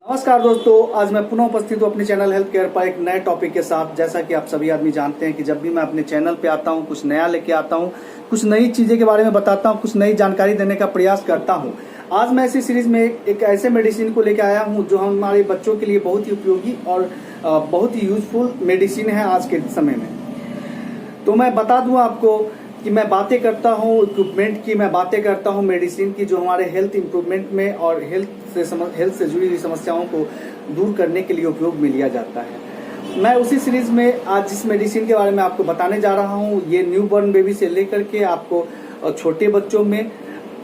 नमस्कार दोस्तों, आज मैं पुनः उपस्थित हूँ अपने चैनल हेल्थ केयर पर एक नए टॉपिक के साथ। जैसा कि आप सभी आदमी जानते हैं कि जब भी मैं अपने चैनल पे आता हूँ कुछ नया लेके आता हूँ, कुछ नई चीज़ें के बारे में बताता हूँ, कुछ नई जानकारी देने का प्रयास करता हूँ। आज मैं इसी सीरीज में एक ऐसे मेडिसिन को लेकर आया हूँ जो हमारे बच्चों के लिए बहुत ही उपयोगी और बहुत ही यूजफुल मेडिसिन है आज के समय में। तो मैं बता दूँ आपको कि मैं बातें करता हूँ इक्विपमेंट की, मैं बातें करता हूँ मेडिसिन की जो हमारे हेल्थ इम्प्रूवमेंट में और हेल्थ से जुड़ी हुई समस्याओं को दूर करने के लिए उपयोग में लिया जाता है। मैं उसी सीरीज में आज जिस मेडिसिन के बारे में आपको बताने जा रहा हूँ, ये न्यूबॉर्न बेबी से लेकर के आपको छोटे बच्चों में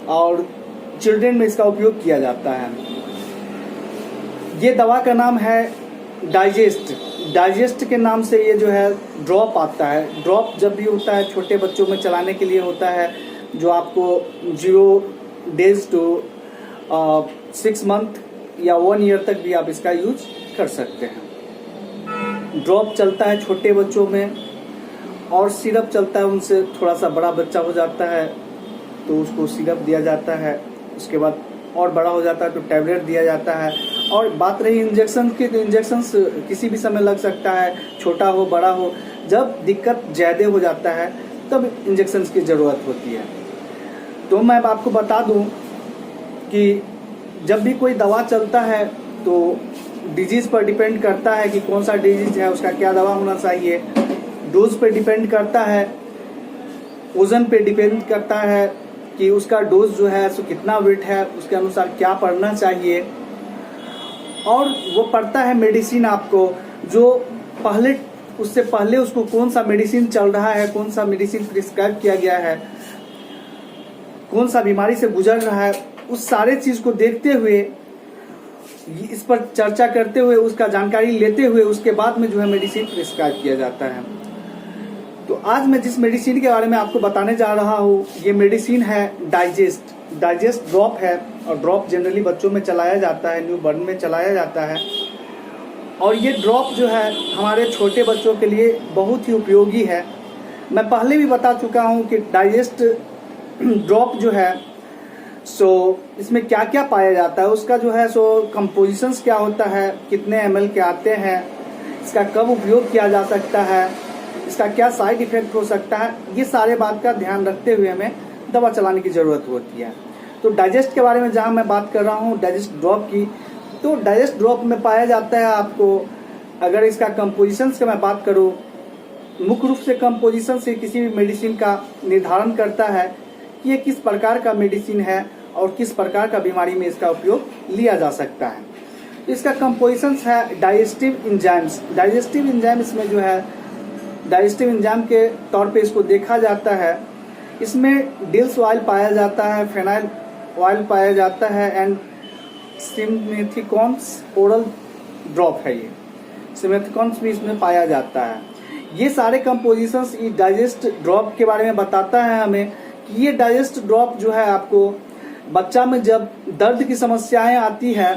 और चिल्ड्रन में इसका उपयोग किया जाता है। ये दवा का नाम है डाइजेस्ट के नाम से ये जो है ड्रॉप आता है। ड्रॉप जब भी होता है छोटे बच्चों में चलाने के लिए होता है, जो आपको 0 days to 6 month या 1 year तक भी आप इसका यूज कर सकते हैं। ड्रॉप चलता है छोटे बच्चों में और सिरप चलता है उनसे थोड़ा सा बड़ा बच्चा हो जाता है तो उसको सिरप दिया जाता है, उसके बाद और बड़ा हो जाता है तो टैबलेट दिया जाता है। और बात रही इंजेक्शन की, तो इंजेक्शन किसी भी समय लग सकता है, छोटा हो बड़ा हो। जब दिक्कत ज़्यादा हो जाता है तब इंजेक्शन की ज़रूरत होती है। तो मैं आपको बता दूं कि जब भी कोई दवा चलता है तो डिजीज़ पर डिपेंड करता है कि कौन सा डिजीज है, उसका क्या दवा होना चाहिए। डोज पर डिपेंड करता है, वजन पे डिपेंड करता है कि उसका डोज जो है सो कितना वेट है, उसके अनुसार क्या पड़ना चाहिए। और वो पड़ता है मेडिसिन आपको जो उससे पहले उसको कौन सा मेडिसिन चल रहा है, कौन सा मेडिसिन प्रिस्क्राइब किया गया है, कौन सा बीमारी से गुजर रहा है, उस सारे चीज को देखते हुए, इस पर चर्चा करते हुए, उसका जानकारी लेते हुए उसके बाद में जो है मेडिसिन प्रिस्क्राइब किया जाता है। तो आज मैं जिस मेडिसिन के बारे में आपको बताने जा रहा हूँ, ये मेडिसिन है डाइजेस्ट ड्रॉप है। और ड्रॉप जनरली बच्चों में चलाया जाता है, न्यूबॉर्न में चलाया जाता है। और ये ड्रॉप जो है हमारे छोटे बच्चों के लिए बहुत ही उपयोगी है। मैं पहले भी बता चुका हूँ कि डाइजेस्ट ड्रॉप जो है सो इसमें क्या क्या पाया जाता है, उसका जो है सो कंपोजिशंस क्या होता है, कितने ml के आते हैं, इसका कब उपयोग किया जा सकता है, इसका क्या साइड इफेक्ट हो सकता है, ये सारे बात का ध्यान रखते हुए हमें दवा चलाने की ज़रूरत होती है। तो डाइजेस्ट के बारे में जहाँ मैं बात कर रहा हूँ डाइजेस्ट ड्रॉप की, तो डाइजेस्ट ड्रॉप में पाया जाता है आपको, अगर इसका कंपोजिशंस की मैं बात करूँ, मुख्य रूप से कंपोजिशन से किसी भी मेडिसिन का निर्धारण करता है कि ये किस प्रकार का मेडिसिन है और किस प्रकार का बीमारी में इसका उपयोग लिया जा सकता है। तो इसका कंपोजिशंस है डाइजेस्टिव एंजाइम्स। डाइजेस्टिव एंजाइम इसमें जो है डाइजेस्टिव एंजाइम के तौर पे इसको देखा जाता है। इसमें डिल्स ऑयल पाया जाता है, फेनाइल ऑयल पाया जाता है एंड सिमेथिकॉन्स ओरल ड्रॉप है। ये सिमेथिकॉन्स भी इसमें पाया जाता है। ये सारे कंपोजिशंस ये डाइजेस्ट ड्रॉप के बारे में बताता है हमें कि ये डाइजेस्ट ड्रॉप जो है आपको बच्चा में जब दर्द की समस्याएं आती है,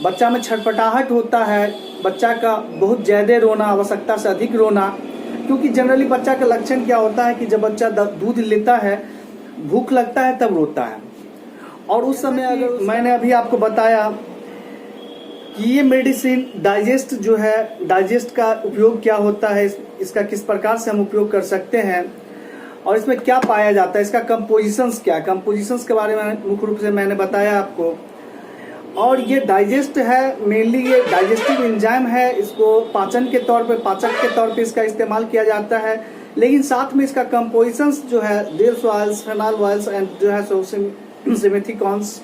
बच्चा में छटपटाहट होता है, बच्चा का बहुत ज़्यादा रोना, आवश्यकता से अधिक रोना, क्योंकि जनरली बच्चा का लक्षण क्या होता है कि जब बच्चा दूध लेता है, भूख लगता है तब रोता है। और उस समय अगर मैंने अभी आपको बताया कि ये मेडिसिन डाइजेस्ट जो है, डाइजेस्ट का उपयोग क्या होता है, इसका किस प्रकार से हम उपयोग कर सकते हैं और इसमें क्या पाया जाता है, इसका कंपोजिशंस क्या है, कंपोजिशंस के बारे में मुख्य रूप से मैंने बताया आपको। और ये डाइजेस्ट है, मेनली ये डाइजेस्टिव एंजाइम है, इसको पाचक के तौर पे इसका इस्तेमाल किया जाता है। लेकिन साथ में इसका कंपोजिशंस जो है deals oils, phenol oils and जो है सिमेथिकॉन्स,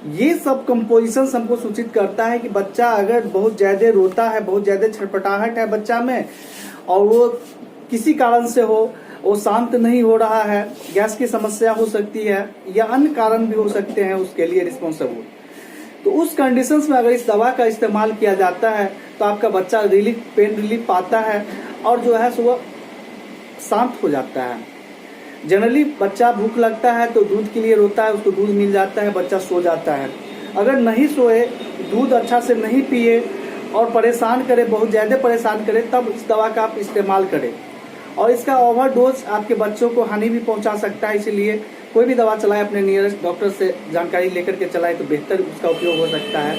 ये सब कंपोजिशंस हमको सूचित करता है कि बच्चा अगर बहुत ज्यादा रोता है, बहुत ज्यादा छटपटाहट है बच्चा में और वो किसी कारण से हो, वो शांत नहीं हो रहा है, गैस की समस्या हो सकती है या अन्य कारण भी हो सकते हैं उसके लिए रिस्पॉन्सिबल। तो उस कंडीशंस में अगर इस दवा का इस्तेमाल किया जाता है तो आपका बच्चा पेन रिलीफ पाता है और जो है वो शांत हो जाता है। जनरली बच्चा भूख लगता है तो दूध के लिए रोता है, उसको दूध मिल जाता है, बच्चा सो जाता है। अगर नहीं सोए, दूध अच्छा से नहीं पिए और परेशान करे, बहुत ज़्यादा परेशान करे, तब इस दवा का आप इस्तेमाल करें। और इसका ओवरडोज आपके बच्चों को हानि भी पहुंचा सकता है, इसलिए कोई भी दवा चलाए अपने नियरेस्ट डॉक्टर से जानकारी लेकर के चलाए तो बेहतर उसका उपयोग हो सकता है।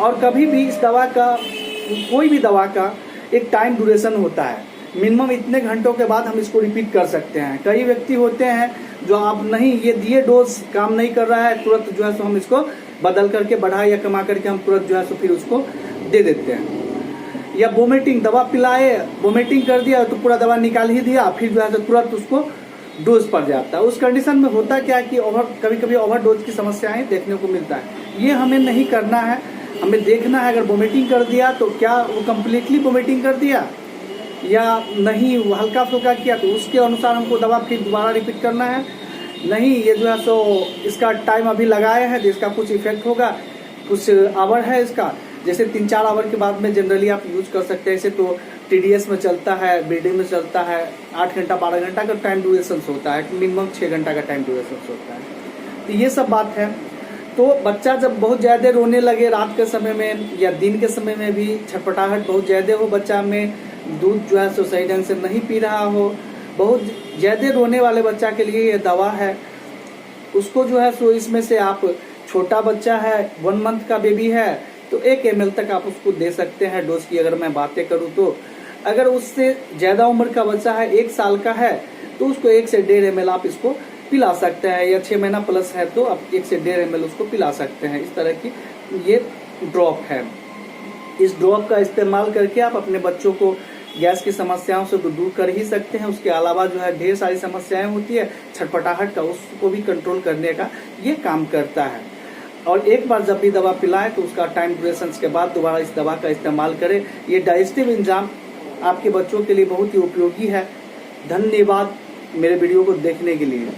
और कभी भी इस दवा का, कोई भी दवा का एक टाइम ड्यूरेशन होता है, मिनिमम इतने घंटों के बाद हम इसको रिपीट कर सकते हैं। कई व्यक्ति होते हैं जो आप नहीं, ये दिए डोज काम नहीं कर रहा है, तुरंत जो है सो हम इसको बदल करके बढ़ा या कमा करके हम तुरंत जो है सो फिर उसको दे देते हैं। या वोमिटिंग, दवा पिलाए, वोमिटिंग कर दिया तो पूरा दवा निकाल ही दिया, फिर जो है सो तुरंत उसको डोज पड़ जाता है। उस कंडीशन में होता क्या है कि कभी कभी ओवरडोज की समस्याएं देखने को मिलता है। ये हमें नहीं करना है, हमें देखना है अगर वोमिटिंग कर दिया तो क्या वो कम्प्लीटली वोमिटिंग कर दिया या नहीं, वो हल्का फुल्का किया, तो उसके अनुसार हमको दवा फिर दोबारा रिपीट करना है। नहीं, ये जो है सो इसका टाइम अभी लगाया है तो इसका कुछ इफेक्ट होगा, कुछ आवर है इसका, जैसे 3-4 आवर के बाद में जनरली आप यूज कर सकते हैं। ऐसे तो TDS में चलता है, BD में चलता है, 8 घंटा 12 घंटा का टाइम ड्यूरेशन होता है, मिनिमम 6 घंटा का टाइम ड्यूरेशन होता है। तो ये सब बात है। तो बच्चा जब बहुत ज़्यादा रोने लगे रात के समय में या दिन के समय में भी, छटपटाहट बहुत ज़्यादा हो बच्चा में, दूध जो है सो सही ढंग से नहीं पी रहा हो, बहुत ज़्यादा रोने वाले बच्चा के लिए ये दवा है। उसको जो है सो इसमें से आप, छोटा बच्चा है, 1 मंथ का बेबी है, तो 1 ml तक आप उसको दे सकते हैं डोज की अगर मैं बातें करूँ तो। अगर उससे ज़्यादा उम्र का बच्चा है, 1 साल का है, तो उसको 1 से 1.5 ml आप इसको पिला सकते हैं, या 6 महीना प्लस है तो आप 1 से 1.5 ml उसको पिला सकते हैं। इस तरह की ये ड्रॉप है। इस ड्रॉप का इस्तेमाल करके आप अपने बच्चों को गैस की समस्याओं से तो दूर कर ही सकते हैं। उसके अलावा जो है ढेर सारी समस्याएं होती है छटपटाहट का, उसको भी कंट्रोल करने का ये काम करता है। और एक बार जब भी दवा पिलाएं तो उसका टाइम ड्यूरेशन के बाद दोबारा इस दवा का इस्तेमाल करें। ये डाइजेस्टिव एंजाइम आपके बच्चों के लिए बहुत ही उपयोगी है। धन्यवाद मेरे वीडियो को देखने के लिए।